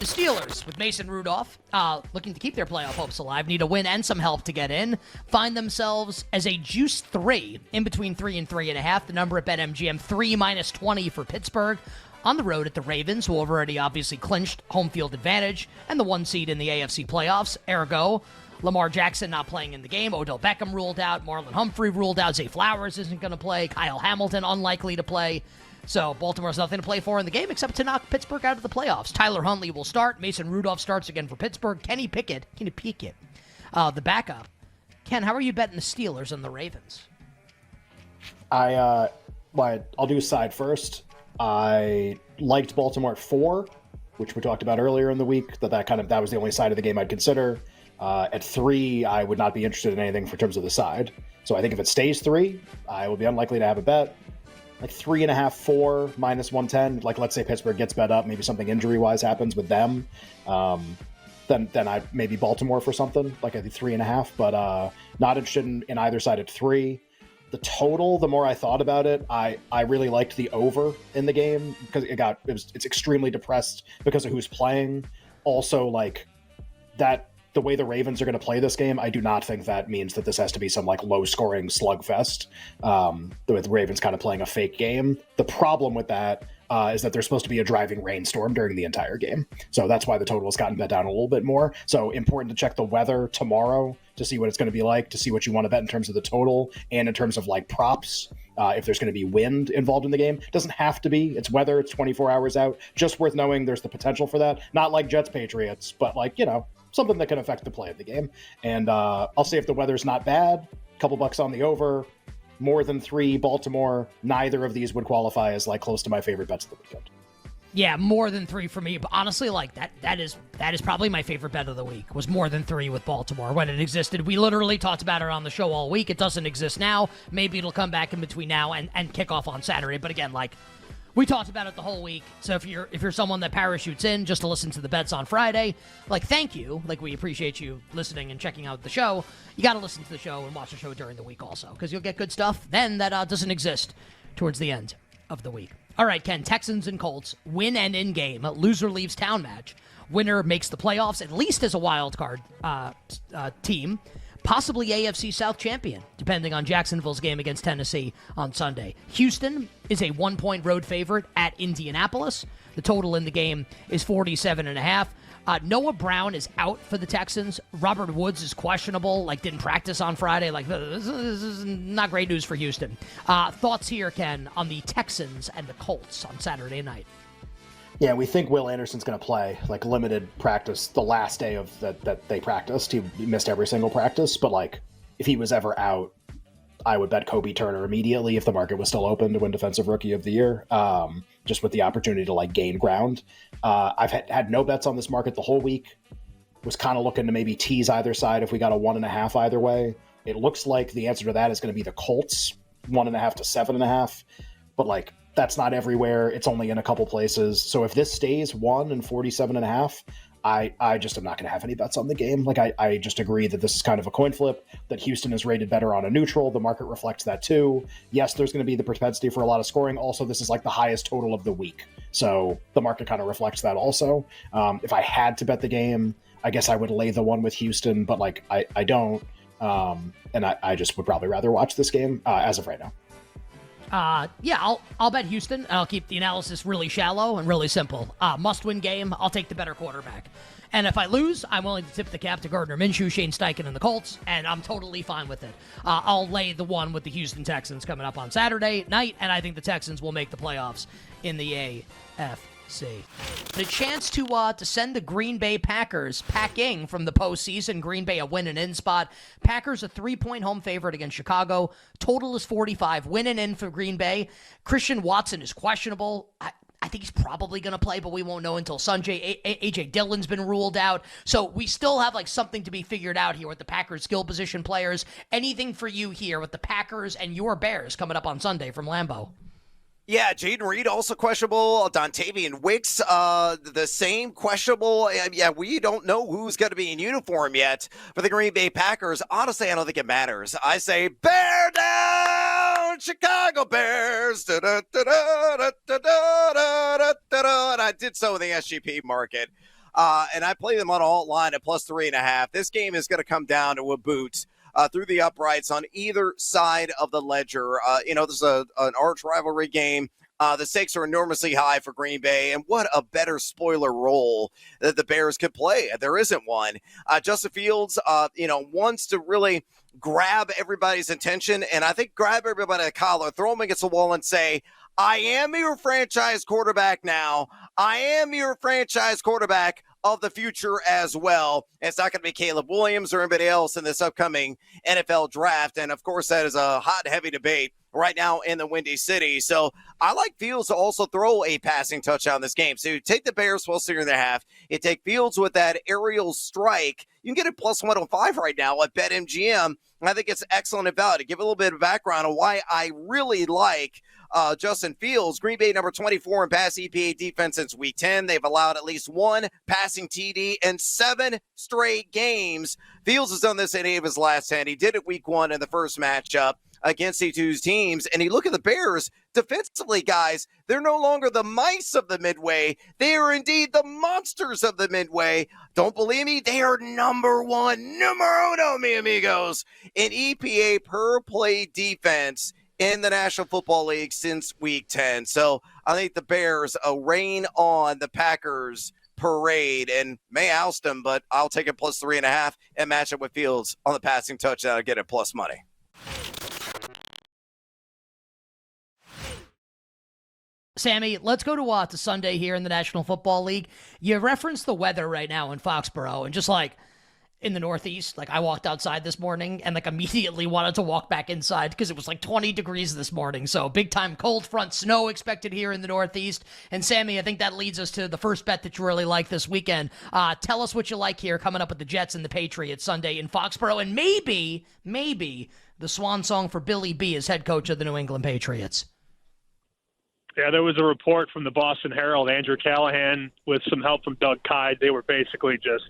The Steelers, with Mason Rudolph, looking to keep their playoff hopes alive, need a win and some help to get in. Find themselves as a juice 3, in between 3 and 3.5. The number at BetMGM, 3 minus 20 for Pittsburgh. On the road at the Ravens, who have already obviously clinched home field advantage and the 1 seed in the AFC playoffs. Ergo, Lamar Jackson not playing in the game. Odell Beckham ruled out. Marlon Humphrey ruled out. Zay Flowers isn't going to play. Kyle Hamilton unlikely to play. So Baltimore's nothing to play for in the game except to knock Pittsburgh out of the playoffs. Tyler Huntley will start. Mason Rudolph starts again for Pittsburgh. Kenny Pickett, the backup. Ken, how are you betting the Steelers and the Ravens? I'll do a side first. I liked Baltimore at 4, which we talked about earlier in the week. That was the only side of the game I'd consider. At 3, I would not be interested in anything for terms of the side. So I think if it stays 3, I will be unlikely to have a bet. Like 3.5, 4, minus 110. Like, let's say Pittsburgh gets bet up, maybe something injury-wise happens with them. Then I maybe Baltimore for something, like I think 3.5. But not interested in either side at 3. The total, the more I thought about it, I really liked the over in the game because it's extremely depressed because of who's playing. Also, like that. The way the Ravens are going to play this game, I do not think that means that this has to be some like low-scoring slugfest. With the Ravens kind of playing a fake game. The problem with that is that there's supposed to be a driving rainstorm during the entire game. So that's why the total has gotten bet down a little bit more. So important to check the weather tomorrow to see what it's going to be like, to see what you want to bet in terms of the total and in terms of like props. If there's going to be wind involved in the game. It doesn't have to be. It's weather. It's 24 hours out. Just worth knowing there's the potential for that. Not like Jets-Patriots, but like, something that can affect the play of the game. And I'll say if the weather's not bad, a couple bucks on the over, more than 3, Baltimore, neither of these would qualify as like close to my favorite bets of the weekend. Yeah, more than 3 for me. But honestly, like that is probably my favorite bet of the week, was more than 3 with Baltimore when it existed. We literally talked about it on the show all week. It doesn't exist now. Maybe it'll come back in between now and kick off on Saturday. But again, like, we talked about it the whole week. So if you're someone that parachutes in just to listen to the bets on Friday, like, thank you. Like, we appreciate you listening and checking out the show. You got to listen to the show and watch the show during the week also, because you'll get good stuff then that doesn't exist towards the end of the week. All right, Ken, Texans and Colts, win and in-game. Loser leaves town match. Winner makes the playoffs, at least as a wild card team. Possibly AFC South champion, depending on Jacksonville's game against Tennessee on Sunday. Houston is a 1-point road favorite at Indianapolis. The total in the game is 47.5. Noah Brown is out for the Texans. Robert Woods is questionable, didn't practice on Friday. This is not great news for Houston. Thoughts here, Ken, on the Texans and the Colts on Saturday night? Yeah, we think Will Anderson's going to play, limited practice the last day of that they practiced. He missed every single practice, but, if he was ever out, I would bet Kobe Turner immediately if the market was still open to win Defensive Rookie of the Year, just with the opportunity to, gain ground. I've had no bets on this market the whole week. Was kind of looking to maybe tease either side if we got a 1.5 either way. It looks like the answer to that is going to be the Colts, 1.5 to 7.5. But, that's not everywhere. It's only in a couple places. So if this stays 1 and 47.5, I just am not going to have any bets on the game. I just agree that this is kind of a coin flip, that Houston is rated better on a neutral. The market reflects that too. Yes, there's going to be the propensity for a lot of scoring. Also, this is the highest total of the week. So the market kind of reflects that also. If I had to bet the game, I guess I would lay the 1 with Houston, but I don't. And I just would probably rather watch this game as of right now. I'll bet Houston. I'll keep the analysis really shallow and really simple. Must-win game. I'll take the better quarterback. And if I lose, I'm willing to tip the cap to Gardner Minshew, Shane Steichen, and the Colts, and I'm totally fine with it. I'll lay the 1 with the Houston Texans coming up on Saturday night, and I think the Texans will make the playoffs in the AFC. The chance to send the Green Bay Packers packing from the postseason. Green Bay a win and in spot. Packers a 3-point home favorite against Chicago. Total is 45. Win and in for Green Bay. Christian Watson is questionable. I think he's probably going to play, but we won't know until Sunday. A.J. Dillon's been ruled out. So we still have something to be figured out here with the Packers skill position players. Anything for you here with the Packers and your Bears coming up on Sunday from Lambeau? Yeah, Jaden Reed also questionable. Dontavian Wicks, the same questionable. Yeah, we don't know who's going to be in uniform yet for the Green Bay Packers. Honestly, I don't think it matters. I say bear down, Chicago Bears. And I did so in the SGP market. and I play them on alt line at plus 3.5. This game is going to come down to a boot through the uprights on either side of the ledger. This is an arch rivalry game. The stakes are enormously high for Green Bay, and what a better spoiler role that the Bears could play. There isn't one. Justin Fields, wants to really grab everybody's attention, and I think grab everybody by the collar, throw them against the wall, and say, I am your franchise quarterback now. I am your franchise quarterback of the future as well. It's not going to be Caleb Williams or anybody else in this upcoming NFL draft. And, of course, that is a hot, heavy debate right now in the Windy City. So I like Fields to also throw a passing touchdown in this game. So you take the Bears plus 3.5. You take Fields with that aerial strike. You can get it plus 105 right now at BetMGM. And I think it's excellent value. To give a little bit of background on why I really like Justin Fields, Green Bay number 24 in pass EPA defense since week 10. They've allowed at least one passing TD in 7 straight games. Fields has done this in 8 of his last 10. He did it week 1 in the first matchup against C2's teams. And you look at the Bears defensively, guys, they're no longer the mice of the Midway. They are indeed the monsters of the Midway. Don't believe me? They are number uno, mi amigos, in EPA per play defense in the National Football League since week 10. So I think the Bears rain on the Packers parade and may oust them, but I'll take it plus 3.5 and match it with Fields on the passing touchdown and get it plus money. Sammy, let's go to Sunday here in the National Football League. You referenced the weather right now in Foxborough, and just like in the Northeast, like I walked outside this morning and like immediately wanted to walk back inside because it was like 20 degrees this morning. So big time cold front snow expected here in the Northeast. And Sammy, I think that leads us to the first bet that you really like this weekend. Tell us what you like here coming up with the Jets and the Patriots Sunday in Foxborough, and maybe the swan song for Billy B as head coach of the New England Patriots. Yeah, there was a report from the Boston Herald, Andrew Callahan, with some help from Doug Kyde. They were basically just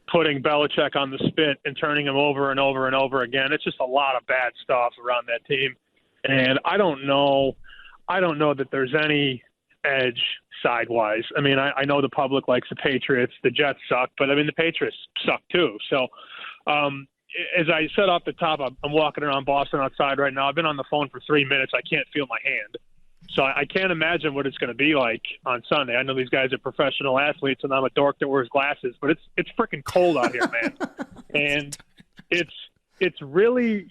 putting Belichick on the spit and turning him over and over and over again. It's just a lot of bad stuff around that team. And I don't know that there's any edge sidewise. I mean, I know the public likes the Patriots. The Jets suck, but I mean, the Patriots suck too. So as I said off the top, I'm walking around Boston outside right now. I've been on the phone for 3 minutes. I can't feel my hand. So I can't imagine what it's going to be like on Sunday. I know these guys are professional athletes, and I'm a dork that wears glasses, but it's freaking cold out here, man. And it's really,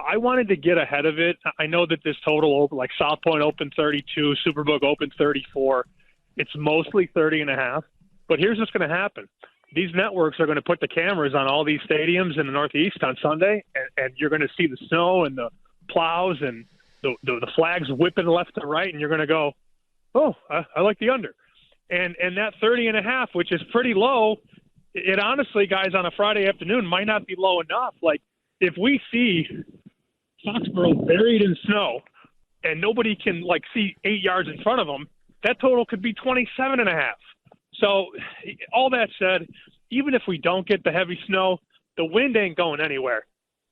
I wanted to get ahead of it. I know that this total, like South Point opened 32, Superbook opened 34. It's mostly 30.5. But here's what's going to happen. These networks are going to put the cameras on all these stadiums in the Northeast on Sunday, and you're going to see the snow and the plows and the flags whipping left to right, and you're going to go, oh, I like the under. And that 30.5, which is pretty low, it honestly, guys, on a Friday afternoon might not be low enough. Like, if we see Foxborough buried in snow and nobody can, see 8 yards in front of them, that total could be 27.5. So all that said, even if we don't get the heavy snow, the wind ain't going anywhere.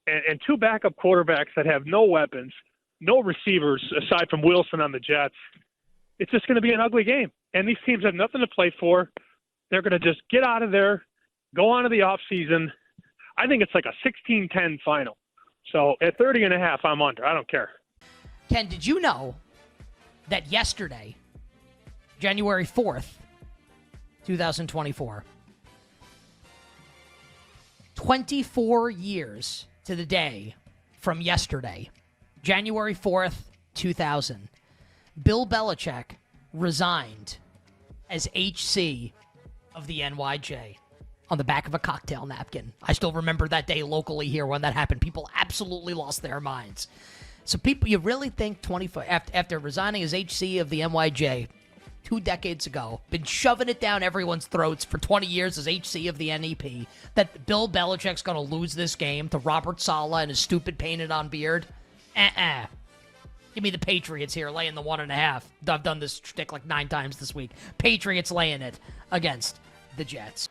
And 2 backup quarterbacks that have no weapons, no receivers aside from Wilson on the Jets, it's just going to be an ugly game. And these teams have nothing to play for. They're going to just get out of there, go on to the offseason. I think it's like a 16-10 final. So at 30.5, I'm under. I don't care. Ken, did you know that yesterday, January 4th, 2024, 24 years to the day from yesterday, January 4th, 2000, Bill Belichick resigned as HC of the NYJ on the back of a cocktail napkin. I still remember that day locally here when that happened. People absolutely lost their minds. So people, you really think 24 after resigning as HC of the NYJ 2 decades ago, been shoving it down everyone's throats for 20 years as HC of the NEP, that Bill Belichick's going to lose this game to Robert Saleh and his stupid painted-on beard? Give me the Patriots here, laying the 1.5. I've done this shtick like 9 times this week. Patriots laying it against the Jets.